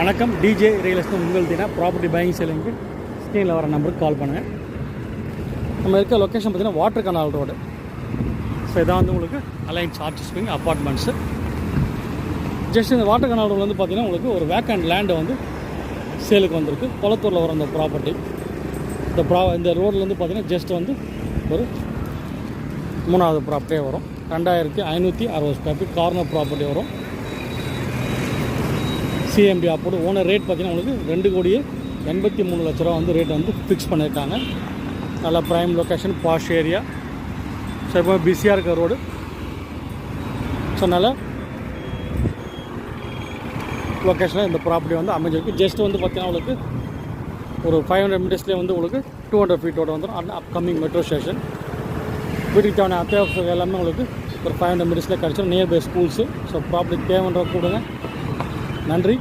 வணக்கம். DJ real estate உங்கள் தினம் ப்ராப்பர்ட்டி பையிங் செல்லிங்க்கு ஸ்க்ரீனில் வர நம்பருக்கு கால் பண்ணுங்கள். நம்ம இருக்க லொக்கேஷன் பார்த்திங்கன்னா வாட்டர் கனால் ரோடு. ஸோ இதான் வந்து உங்களுக்கு அலைன் சார்ஜஸ் விங் அப்பார்ட்மெண்ட்ஸு. ஜஸ்ட் இந்த வாட்டர் கனால் ரோடு வந்து பார்த்திங்கன்னா உங்களுக்கு ஒரு வேக்கண்ட் லேண்டு வந்து சேலுக்கு வந்திருக்கு. கொளத்தூரில் வர அந்த ப்ராப்பர்ட்டி. இந்த ரோடில் வந்து பார்த்திங்கன்னா ஜஸ்ட் வந்து ஒரு 3வது ப்ராப்பர்ட்டியே வரும். 2560 ஸ்கொயர் ஃபீட் கார்னர் ப்ராப்பர்ட்டி வரும். சிஎம்டி அப்போது ஓனர் ரேட் பார்த்திங்கன்னா உங்களுக்கு 2,83,00,000 ரூபா வந்து ரேட் வந்து ஃபிக்ஸ் பண்ணியிருக்காங்க. நல்லா prime location, posh area. So இப்போ பிஸியாக இருக்க ரோடு. ஸோ நல்லா லொக்கேஷனில் இந்த ப்ராப்பர்ட்டி வந்து அமைஞ்சிருக்கு. ஜஸ்ட் வந்து பார்த்திங்கன்னா உங்களுக்கு ஒரு 500 மீட்டர்ஸ்லேயே வந்து உங்களுக்கு 200 ஃபீட்டோட வந்துடும். Upcoming metro station. வீட்டுக்கு தேவையான அத்தியாவசியம் எல்லாமே உங்களுக்கு ஒரு 500 மீட்டர்ஸ்லேயே கிடச்சிடும். Nearby schools. ஸோ ப்ராப்பர்ட்டி தேவைன்ற கூடுங்க. நன்றி.